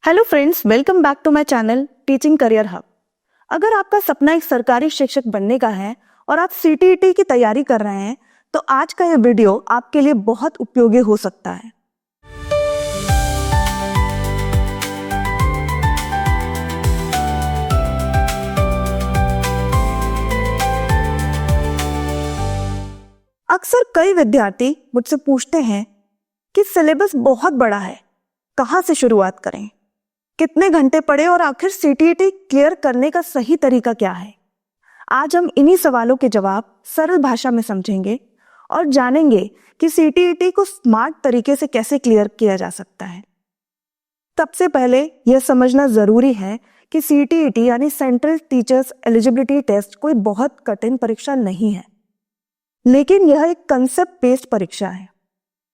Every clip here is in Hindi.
Hello friends, welcome back to my channel teaching career hub. अगर आपका सपना एक सरकारी शिक्षक बनने का है और आप सीटीईटी की तैयारी कर रहे हैं तो आज का ये वीडियो आपके लिए बहुत उपयोगी हो सकता है। अक्सर कई विद्यार्थी मुझसे पूछते हैं कि सिलेबस बहुत बड़ा है, कहाँ से शुरुआत करें, कितने घंटे पढ़े और आखिर सीटीईटी क्लियर करने का सही तरीका क्या है। आज हम इन्हीं सवालों के जवाब सरल भाषा में समझेंगे और जानेंगे कि सीटीईटी को स्मार्ट तरीके से कैसे क्लियर किया जा सकता है। सबसे पहले यह समझना जरूरी है कि सीटीईटी यानी सेंट्रल टीचर्स एलिजिबिलिटी टेस्ट कोई बहुत कठिन परीक्षा नहीं है, लेकिन यह एक कंसेप्ट बेस्ड परीक्षा है।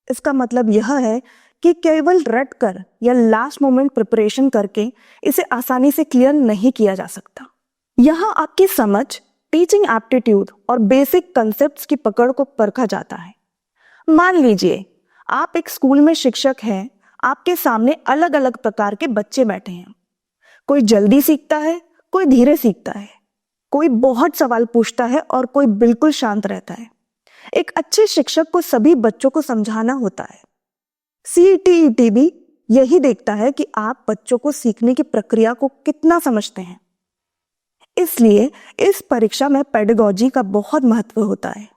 इसका मतलब यह है कि केवल रट कर या लास्ट मोमेंट प्रिपरेशन करके इसे आसानी से क्लियर नहीं किया जा सकता। यहाँ आपकी समझ, टीचिंग एप्टीट्यूड और बेसिक कंसेप्ट्स की पकड़ को परखा जाता है। मान लीजिए आप एक स्कूल में शिक्षक हैं, आपके सामने अलग अलग प्रकार के बच्चे बैठे हैं। कोई जल्दी सीखता है, कोई धीरे सीखता है, कोई बहुत सवाल पूछता है और कोई बिल्कुल शांत रहता है। एक अच्छे शिक्षक को सभी बच्चों को समझाना होता है। सीटीईटी भी यही देखता है कि आप बच्चों को सीखने की प्रक्रिया को कितना समझते हैं। इसलिए इस परीक्षा में पेडागोजी का बहुत महत्व होता है।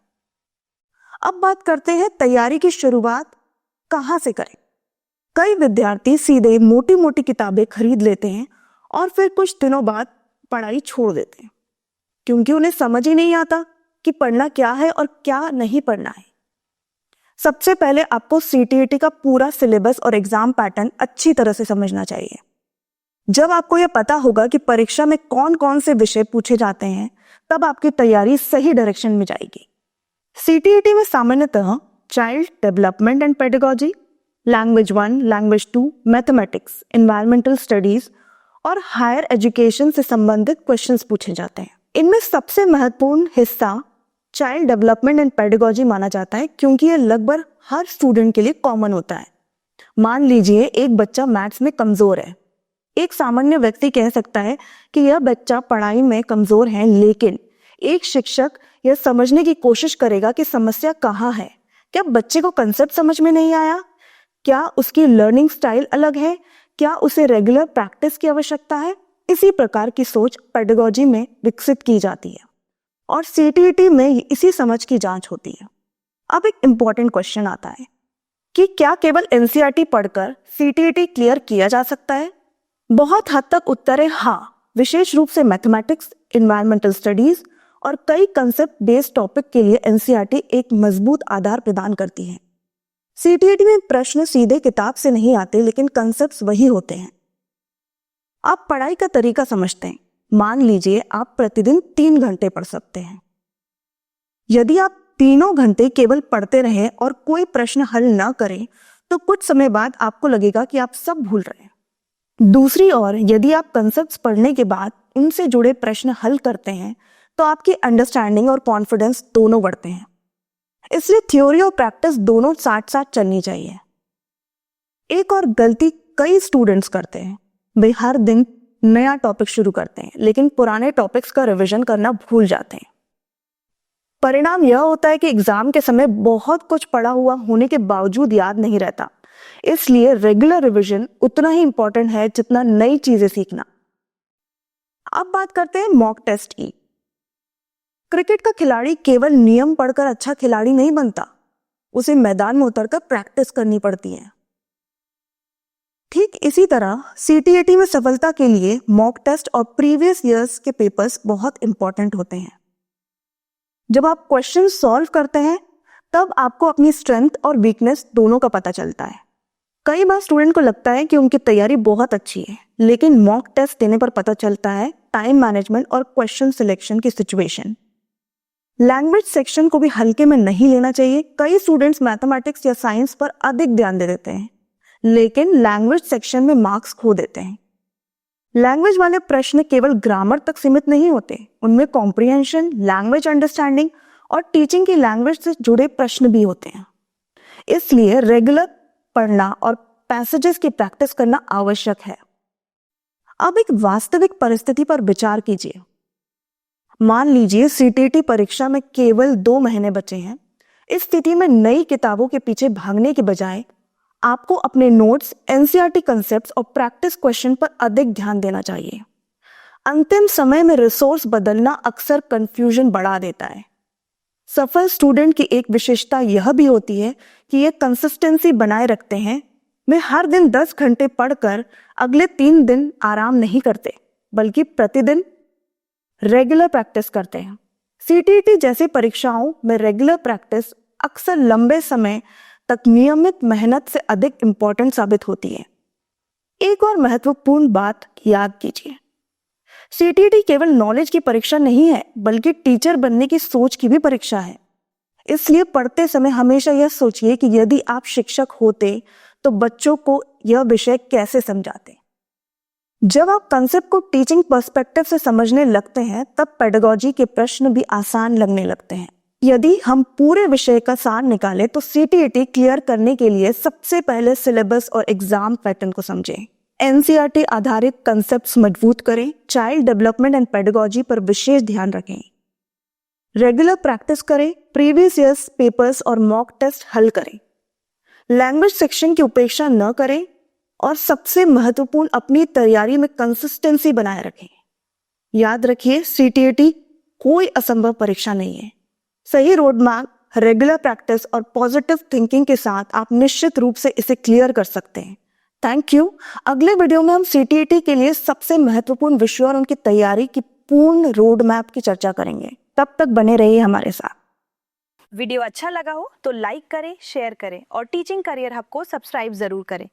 अब बात करते हैं तैयारी की शुरुआत कहां से करें। कई विद्यार्थी सीधे मोटी मोटी किताबें खरीद लेते हैं और फिर कुछ दिनों बाद पढ़ाई छोड़ देते हैं, क्योंकि उन्हें समझ ही नहीं आता कि पढ़ना क्या है और क्या नहीं पढ़ना है। सबसे पहले आपको सीटीईटी का पूरा सिलेबस और एग्जाम पैटर्न अच्छी तरह से समझना चाहिए। जब आपको यह पता होगा कि परीक्षा में कौन कौन से विषय पूछे जाते हैं, तब आपकी तैयारी सही डायरेक्शन में जाएगी। सीटीईटी में सामान्यतः child development and pedagogy, language 1, language 2, mathematics, environmental studies और हायर एजुकेशन से संबंधित क्वेश्चंस पूछे जाते हैं। इनमें सबसे महत्वपूर्ण हिस्सा चाइल्ड डेवलपमेंट एंड पेडागोजी माना जाता है, क्योंकि यह लगभग हर स्टूडेंट के लिए कॉमन होता है। मान लीजिए एक बच्चा मैथ्स में कमजोर है। एक सामान्य व्यक्ति कह सकता है कि यह बच्चा पढ़ाई में कमजोर है, लेकिन एक शिक्षक यह समझने की कोशिश करेगा कि समस्या कहाँ है। क्या बच्चे को कंसेप्ट समझ में नहीं आया? क्या उसकी लर्निंग स्टाइल अलग है? क्या उसे रेगुलर प्रैक्टिस की आवश्यकता है? इसी प्रकार की सोच पेडागोजी में विकसित की जाती है और सीटीईटी में इसी समझ की जांच होती है। अब एक इंपॉर्टेंट क्वेश्चन आता है कि क्या केवल एनसीईआरटी पढ़कर सीटीईटी क्लियर किया जा सकता है? बहुत हद तक उत्तर है हाँ। विशेष रूप से मैथमेटिक्स, एनवायरमेंटल स्टडीज और कई कंसेप्ट बेस्ड टॉपिक के लिए एनसीईआरटी एक मजबूत आधार प्रदान करती है। सीटीईटी में प्रश्न सीधे किताब से नहीं आते, लेकिन कंसेप्ट वही होते हैं। आप पढ़ाई का तरीका समझते हैं। मान लीजिए आप प्रतिदिन 3 घंटे पढ़ सकते हैं। यदि आप तीनों घंटे केवल पढ़ते रहे और कोई प्रश्न हल न करें तो कुछ समय बाद आपको लगेगा कि आप सब भूल रहे हैं। दूसरी ओर यदि आप कंसेप्ट्स पढ़ने के बाद उनसे जुड़े प्रश्न हल करते हैं तो आपकी अंडरस्टैंडिंग और कॉन्फिडेंस दोनों बढ़ते हैं। इसलिए थ्योरी और प्रैक्टिस दोनों साथ साथ चलनी चाहिए। एक और गलती कई स्टूडेंट्स करते हैं, वे हर दिन नया टॉपिक शुरू करते हैं लेकिन पुराने टॉपिक्स का रिवीजन करना भूल जाते हैं। परिणाम यह होता है कि एग्जाम के समय बहुत कुछ पढ़ा हुआ होने के बावजूद याद नहीं रहता। इसलिए रेगुलर रिवीजन उतना ही इंपॉर्टेंट है जितना नई चीजें सीखना। अब बात करते हैं मॉक टेस्ट की। क्रिकेट का खिलाड़ी केवल नियम पढ़कर अच्छा खिलाड़ी नहीं बनता, उसे मैदान में उतरकर प्रैक्टिस करनी पड़ती है। ठीक इसी तरह सीटीईटी में सफलता के लिए मॉक टेस्ट और प्रीवियस ईयर्स के पेपर्स बहुत इंपॉर्टेंट होते हैं। जब आप क्वेश्चन सॉल्व करते हैं तब आपको अपनी स्ट्रेंथ और वीकनेस दोनों का पता चलता है। कई बार स्टूडेंट को लगता है कि उनकी तैयारी बहुत अच्छी है, लेकिन मॉक टेस्ट देने पर पता चलता है टाइम मैनेजमेंट और क्वेश्चन सिलेक्शन की सिचुएशन। लैंग्वेज सेक्शन को भी हल्के में नहीं लेना चाहिए। कई स्टूडेंट्स मैथमेटिक्स या साइंस पर अधिक ध्यान दे देते हैं, लेकिन लैंग्वेज सेक्शन में मार्क्स खो देते हैं। लैंग्वेज वाले प्रश्न केवल ग्रामर तक सीमित नहीं होते, उनमें कॉम्प्रिहेंशन, लैंग्वेज अंडरस्टैंडिंग और टीचिंग की लैंग्वेज से जुड़े प्रश्न भी होते हैं। इसलिए रेगुलर पढ़ना और पैसेजेस की प्रैक्टिस करना आवश्यक है। अब एक वास्तविक परिस्थिति पर विचार कीजिए। मान लीजिए सीटीईटी परीक्षा में केवल 2 महीने बचे हैं। इस स्थिति में नई किताबों के पीछे भागने के बजाय आपको अपने नोट्स, एनसीईआरटी कंसेप्ट्स और प्रैक्टिस क्वेश्चन पर अधिक ध्यान देना चाहिए। अंतिम समय में रिसोर्स बदलना अक्सर कंफ्यूजन बढ़ा देता है। सफल स्टूडेंट की एक विशेषता यह भी होती है कि ये कंसिस्टेंसी बनाए रखते हैं। वे हर दिन 10 घंटे पढ़कर अगले 3 दिन आराम नहीं करते, बल्कि प्रतिदिन रेगुलर प्रैक्टिस करते हैं। सीटीईटी जैसी परीक्षाओं में रेगुलर प्रैक्टिस अक्सर लंबे समय तक नियमित मेहनत से अधिक इंपॉर्टेंट साबित होती है। एक और महत्वपूर्ण बात याद कीजिए, सीटीईटी केवल नॉलेज की परीक्षा नहीं है, बल्कि टीचर बनने की सोच की भी परीक्षा है। इसलिए पढ़ते समय हमेशा यह सोचिए कि यदि आप शिक्षक होते तो बच्चों को यह विषय कैसे समझाते। जब आप कंसेप्ट को टीचिंग पर्सपेक्टिव से समझने लगते हैं, तब पेडागोजी के प्रश्न भी आसान लगने लगते हैं। यदि हम पूरे विषय का सार निकालें तो सीटीईटी क्लियर करने के लिए सबसे पहले सिलेबस और एग्जाम पैटर्न को समझें। एनसीईआरटी आधारित कंसेप्ट्स मजबूत करें। चाइल्ड डेवलपमेंट एंड पेडागोजी पर विशेष ध्यान रखें। रेगुलर प्रैक्टिस करें। प्रीवियस ईयर्स पेपर्स और मॉक टेस्ट हल करें। लैंग्वेज सेक्शन की उपेक्षा न करें और सबसे महत्वपूर्ण, अपनी तैयारी में कंसिस्टेंसी बनाए रखें। याद रखिए, सीटीईटी कोई असंभव परीक्षा नहीं है। सही रोड मैप, रेगुलर प्रैक्टिस और पॉजिटिव थिंकिंग के साथ आप निश्चित रूप से इसे क्लियर कर सकते हैं। Thank you. अगले वीडियो में हम सीटीईटी के लिए सबसे महत्वपूर्ण विषयों और उनकी तैयारी की पूर्ण रोड मैप की चर्चा करेंगे। तब तक बने रहिए हमारे साथ। वीडियो अच्छा लगा हो तो लाइक करें, शेयर करें और टीचिंग करियर हब को सब्सक्राइब जरूर करें।